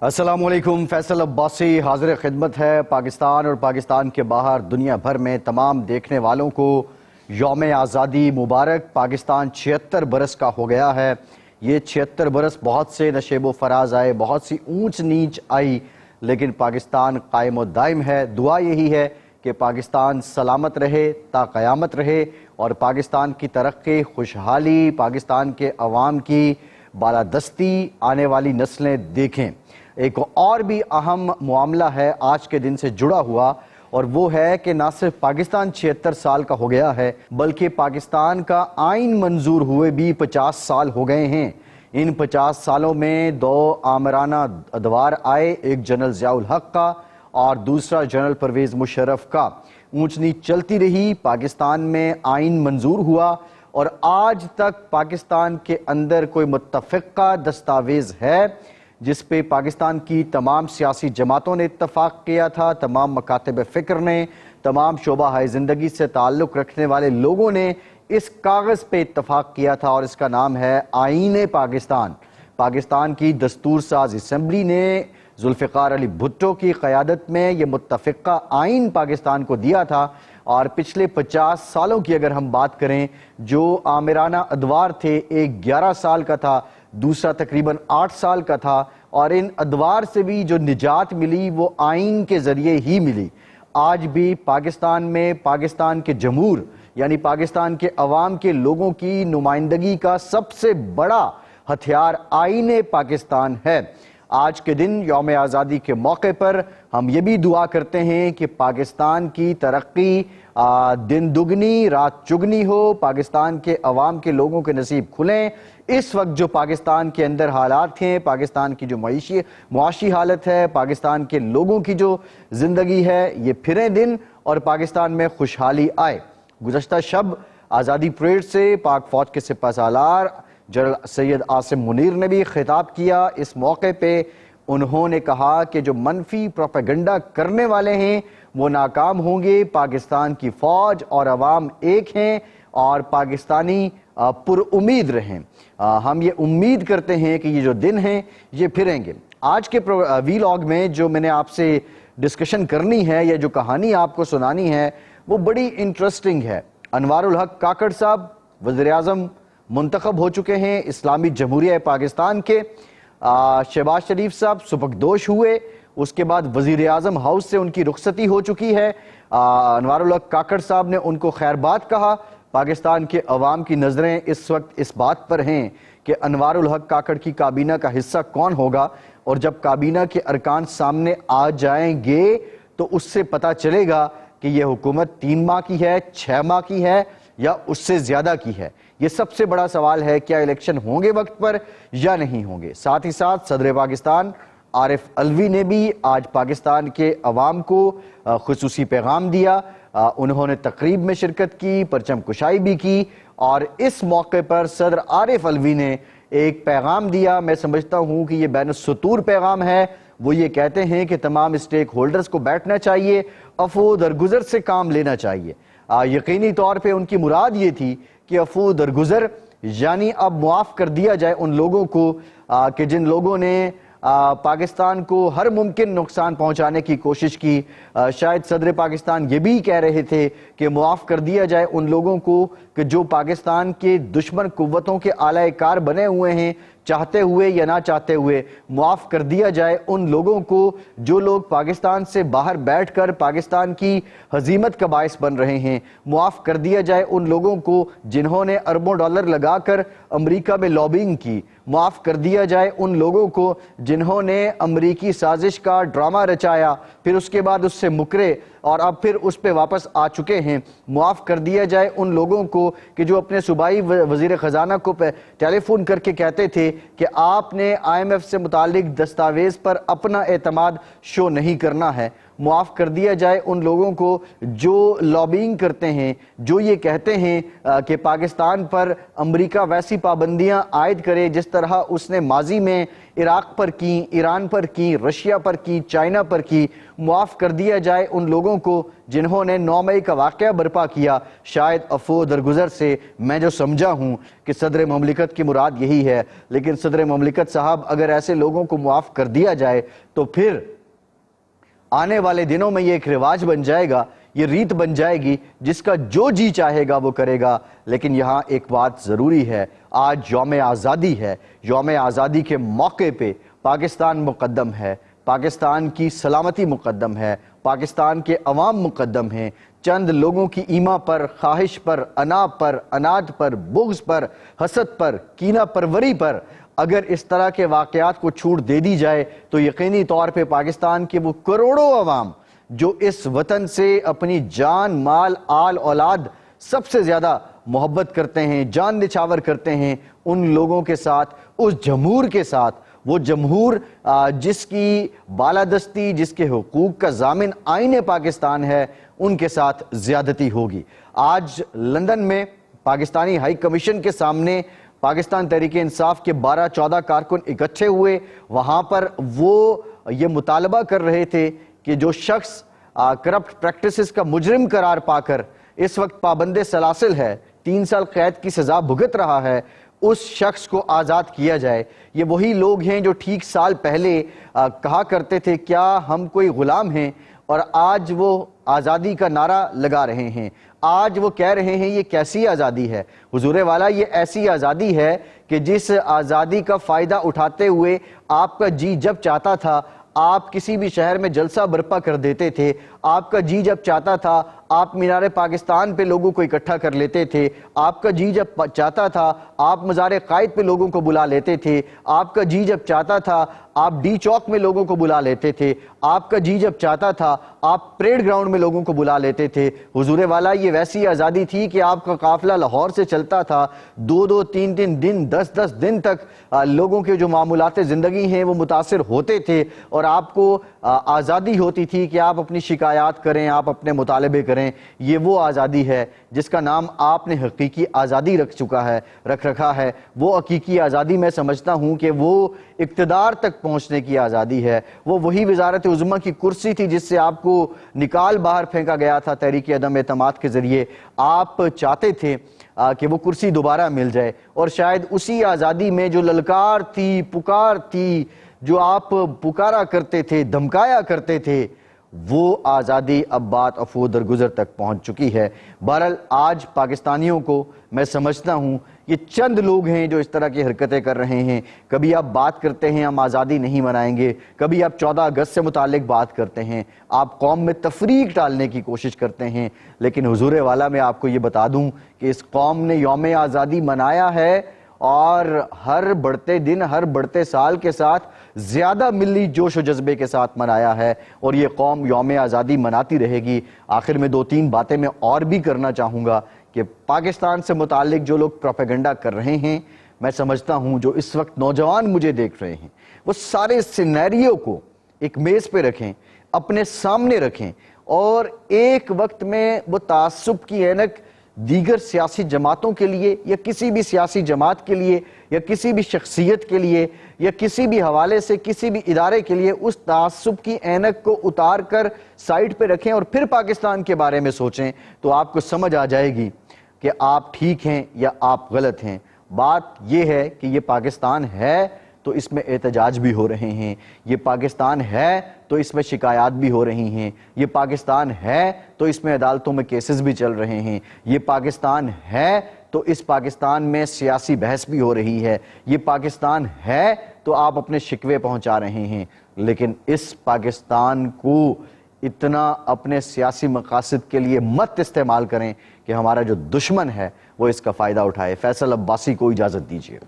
अस्सलामुअलैकुम। फैसल अब्बासी हाजिर खिदमत है। पाकिस्तान और पाकिस्तान के बाहर दुनिया भर में तमाम देखने वालों को यौम आज़ादी मुबारक। पाकिस्तान 76 बरस का हो गया है। ये 76 बरस बहुत से नशेब व फराज आए, बहुत सी ऊंच नीच आई, लेकिन पाकिस्तान कायम व दायम है। दुआ यही है कि पाकिस्तान सलामत रहे, ता क़यामत रहे और पाकिस्तान की तरक्की, खुशहाली, पाकिस्तान के अवाम की बालादस्ती आने वाली नस्लें देखें। एक और भी अहम मामला है आज के दिन से जुड़ा हुआ, और वो है कि ना सिर्फ पाकिस्तान 76 साल का हो गया है, बल्कि पाकिस्तान का आइन मंजूर हुए भी 50 साल हो गए हैं। इन 50 सालों में 2 आमराना अदवार आए, एक जनरल ज़ियाउल हक का और दूसरा जनरल परवेज़ मुशर्रफ का। ऊंच नीच चलती रही, पाकिस्तान में आइन मंजूर हुआ और आज तक पाकिस्तान के अंदर कोई मुत्तफ़िक़ा दस्तावेज़ है जिस पे पाकिस्तान की तमाम सियासी जमातों ने इत्तफ़ाक़ किया था, तमाम मकातब फ़िक्र ने, तमाम शोबा हाय ज़िंदगी से ताल्लुक़ रखने वाले लोगों ने इस कागज़ पे इत्तफ़ाक़ किया था और इसका नाम है आईन पाकिस्तान। पाकिस्तान की दस्तूर साज असम्बली ने जुल्फ़िकार अली भुट्टो की क़यादत में ये मुत्तफ़िक़ा आइन पाकिस्तान को दिया था। और पिछले 50 सालों की अगर हम बात करें, जो आमिराना अदवार थे, एक 11 साल का था, दूसरा तकरीबन 8 साल का था, और इन अदवार से भी जो निजात मिली वो आइन के ज़रिए ही मिली। आज भी पाकिस्तान में पाकिस्तान के जमहूर यानी पाकिस्तान के अवाम के लोगों की नुमाइंदगी का सबसे बड़ा हथियार आईन पाकिस्तान है। आज के दिन यौम आज़ादी के मौके पर हम ये भी दुआ करते हैं कि पाकिस्तान की तरक्की दिन दुगनी रात चुगनी हो, पाकिस्तान के अवाम के लोगों के नसीब खुलें। इस वक्त जो पाकिस्तान के अंदर हालात हैं, पाकिस्तान की जो मुआशी हालत है, पाकिस्तान के लोगों की जो ज़िंदगी है, ये फिरें दिन और पाकिस्तान में खुशहाली आए। गुज़श्ता शब आज़ादी परेड से पाक फ़ौज के सिपहसालार जनरल सैयद आसिम मुनीर ने भी खिताब किया। इस मौके पे उन्होंने कहा कि जो मनफी प्रोपेगेंडा करने वाले हैं वो नाकाम होंगे। पाकिस्तान की फ़ौज और अवाम एक हैं और पाकिस्तानी पुरउम्मीद रहें। हम ये उम्मीद करते हैं कि ये जो दिन हैं ये फिरेंगे। आज के वीलॉग में जो मैंने आपसे डिस्कशन करनी है या जो कहानी आपको सुनानी है वो बड़ी इंटरेस्टिंग है। अनवारुल हक काकड़ साहब वज़ीर-ए-आज़म मुंतखब हो चुके हैं इस्लामी जमहूरिया पाकिस्तान के। शहबाज शरीफ साहब सुबकदोश हुए, उसके बाद वज़ीर-ए-आज़म हाउस से उनकी रुखसती हो चुकी है। अनवारुल हक काकड़ साहब ने उनको खैरबाद कहा। पाकिस्तान के अवाम की नज़रें इस वक्त इस बात पर हैं कि अनवारुल हक काकड़ की काबीना का हिस्सा कौन होगा, और जब काबीना के अरकान सामने आ जाएंगे तो उससे पता चलेगा कि यह हुकूमत 3 माह की है, 6 माह की है या उससे ज़्यादा की है। ये सबसे बड़ा सवाल है, क्या इलेक्शन होंगे वक्त पर या नहीं होंगे। साथ ही साथ सदर पाकिस्तान आरिफ अलवी ने भी आज पाकिस्तान के अवाम को खुसूसी पैगाम दिया। उन्होंने तकरीब में शिरकत की, परचम कुशाई भी की, और इस मौके पर सदर आरिफ अलवी ने एक पैगाम दिया। मैं समझता हूँ कि ये बैनुस्सतूर पैगाम है। वो ये कहते हैं कि तमाम स्टेक होल्डर्स को बैठना चाहिए, अफू दरगुजर से काम लेना चाहिए। यकीनी तौर पे उनकी मुराद ये थी कि अफू दरगुजर यानी अब मुआफ़ कर दिया जाए उन लोगों को कि जिन लोगों ने पाकिस्तान को हर मुमकिन नुकसान पहुंचाने की कोशिश की। शायद सदर पाकिस्तान ये भी कह रहे थे कि मुआफ़ कर दिया जाए उन लोगों को कि जो पाकिस्तान के दुश्मन कुव्वतों के आला कार बने हुए हैं, चाहते हुए या ना चाहते हुए। मुआफ़ कर दिया जाए उन लोगों को जो लोग पाकिस्तान से बाहर बैठकर पाकिस्तान की हजीमत का बायस बन रहे हैं। मुआफ़ कर दिया जाए उन लोगों को जिन्होंने अरबों डॉलर लगाकर अमेरिका में लॉबिंग की। मुआफ़ कर दिया जाए उन लोगों को जिन्होंने अमरीकी साजिश का ड्रामा रचाया, फिर उसके बाद उससे मुकरे और अब फिर उस पर वापस आ चुके हैं। मुआफ़ कर दिया जाए उन लोगों को कि जो अपने सूबाई वज़ीर ख़जाना को टेलीफोन करके कहते थे कि आपने IMF से मुतालिक दस्तावेज़ पर अपना एतमाद शो नहीं करना है। मुआफ़ कर दिया जाए उन लोगों को जो लॉबिंग करते हैं, जो ये कहते हैं कि पाकिस्तान पर अमेरिका वैसी पाबंदियां आयद करे जिस तरह उसने माजी में عراق پر کی، ایران پر کی، رشیا پر کی، چائنا پر کی، معاف کر دیا جائے ان لوگوں کو جنہوں نے 9 مئی کا واقعہ برپا کیا۔ شاید افو درگزر سے میں جو سمجھا ہوں کہ صدر مملکت کی مراد یہی ہے، لیکن صدر مملکت صاحب اگر ایسے لوگوں کو معاف کر دیا جائے تو پھر آنے والے دنوں میں یہ ایک رواج بن جائے گا، یہ ریت بن جائے گی، جس کا جو جی چاہے گا وہ کرے گا۔ لیکن یہاں ایک بات ضروری ہے، آج یوم آزادی ہے، یوم آزادی کے موقع پہ پاکستان مقدم ہے، پاکستان کی سلامتی مقدم ہے، پاکستان کے عوام مقدم ہیں۔ چند لوگوں کی ایما پر، خواہش پر، انا پر، اناد پر، بغض پر، حسد پر، کینہ پروری پر اگر اس طرح کے واقعات کو چھوٹ دے دی جائے تو یقینی طور پہ پاکستان کے وہ کروڑوں عوام جو اس وطن سے اپنی جان، مال، آل، اولاد سب سے زیادہ محبت کرتے ہیں، جان نچھاور کرتے ہیں، ان لوگوں کے ساتھ، اس جمہور کے ساتھ، وہ جمہور جس کی بالادستی، جس کے حقوق کا ضامن آئین پاکستان ہے، ان کے ساتھ زیادتی ہوگی۔ آج لندن میں پاکستانی ہائی کمیشن کے سامنے پاکستان تحریک انصاف کے 12-14 کارکن اکٹھے ہوئے، وہاں پر وہ یہ مطالبہ کر رہے تھے کہ جو شخص کرپٹ پریکٹسز کا مجرم قرار پا کر اس وقت پابند سلاسل ہے، 3 سال قید کی سزا بھگت رہا ہے، اس شخص کو آزاد کیا جائے۔ یہ وہی لوگ ہیں جو ٹھیک سال پہلے کہا کرتے تھے کیا ہم کوئی غلام ہیں، اور آج وہ آزادی کا نعرہ لگا رہے ہیں۔ آج وہ کہہ رہے ہیں یہ کیسی آزادی ہے؟ حضور والا، یہ ایسی آزادی ہے کہ جس آزادی کا فائدہ اٹھاتے ہوئے آپ کا جی جب چاہتا تھا آپ کسی بھی شہر میں جلسہ برپا کر دیتے تھے، آپ کا جی جب چاہتا تھا آپ مینار پاکستان پہ لوگوں کو اکٹھا کر لیتے تھے، آپ کا جی جب چاہتا تھا آپ مزار قائد پہ لوگوں کو بلا لیتے تھے، آپ کا جی جب چاہتا تھا آپ ڈی چوک میں لوگوں کو بلا لیتے تھے، آپ کا جی جب چاہتا تھا آپ پریڈ گراؤنڈ میں لوگوں کو بلا لیتے تھے۔ حضور والا، یہ ویسی آزادی تھی کہ آپ کا قافلہ لاہور سے چلتا تھا، 2-2 3-3 دن، 10-10 دن تک لوگوں کے جو معمولات زندگی ہیں وہ متاثر ہوتے تھے، اور آپ کو آزادی ہوتی تھی کہ آپ اپنی شکایات کریں، آپ اپنے مطالبے کریں۔ یہ وہ آزادی ہے جس کا نام آپ نے حقیقی آزادی رکھ رکھا ہے۔ وہ حقیقی آزادی میں سمجھتا ہوں کہ وہ اقتدار تک پہنچنے کی آزادی ہے۔ وہ وہی وزارت عظمیٰ کی کرسی تھی جس سے آپ کو نکال باہر پھینکا گیا تھا تحریک عدم اعتماد کے ذریعے۔ آپ چاہتے تھے کہ وہ کرسی دوبارہ مل جائے، اور شاید اسی آزادی میں جو للکار تھی، پکار تھی، جو آپ پکارا کرتے تھے، دھمکایا کرتے تھے، وہ آزادی اب بات افو درگزر تک پہنچ چکی ہے۔ بہرحال آج پاکستانیوں کو میں سمجھتا ہوں یہ چند لوگ ہیں جو اس طرح کی حرکتیں کر رہے ہیں۔ کبھی آپ بات کرتے ہیں ہم آزادی نہیں منائیں گے، کبھی آپ 14 اگست سے متعلق بات کرتے ہیں، آپ قوم میں تفریق ڈالنے کی کوشش کرتے ہیں، لیکن حضور والا میں آپ کو یہ بتا دوں کہ اس قوم نے یوم آزادی منایا ہے، اور ہر بڑھتے دن، ہر بڑھتے سال کے ساتھ زیادہ ملی جوش و جذبے کے ساتھ منایا ہے، اور یہ قوم یوم آزادی مناتی رہے گی۔ آخر میں 2-3 باتیں میں اور بھی کرنا چاہوں گا کہ پاکستان سے متعلق جو لوگ پروپیگنڈا کر رہے ہیں، میں سمجھتا ہوں جو اس وقت نوجوان مجھے دیکھ رہے ہیں، وہ سارے سینیریو کو ایک میز پہ رکھیں، اپنے سامنے رکھیں، اور ایک وقت میں وہ تعصب کی اینک دیگر سیاسی جماعتوں کے لیے، یا کسی بھی سیاسی جماعت کے لیے، یا کسی بھی شخصیت کے لیے، یا کسی بھی حوالے سے کسی بھی ادارے کے لیے اس تعصب کی اینک کو اتار کر سائٹ پہ رکھیں، اور پھر پاکستان کے بارے میں سوچیں، تو آپ کو سمجھ آ جائے گی کہ آپ ٹھیک ہیں یا آپ غلط ہیں۔ بات یہ ہے کہ یہ پاکستان ہے تو اس میں احتجاج بھی ہو رہے ہیں، یہ پاکستان ہے تو اس میں شکایات بھی ہو رہی ہیں، یہ پاکستان ہے تو اس میں عدالتوں میں کیسز بھی چل رہے ہیں، یہ پاکستان ہے تو اس پاکستان میں سیاسی بحث بھی ہو رہی ہے، یہ پاکستان ہے تو آپ اپنے شکوے پہنچا رہے ہیں۔ لیکن اس پاکستان کو اتنا اپنے سیاسی مقاصد کے لیے مت استعمال کریں کہ ہمارا جو دشمن ہے وہ اس کا فائدہ اٹھائے۔ فیصل عباسی کو اجازت دیجیے۔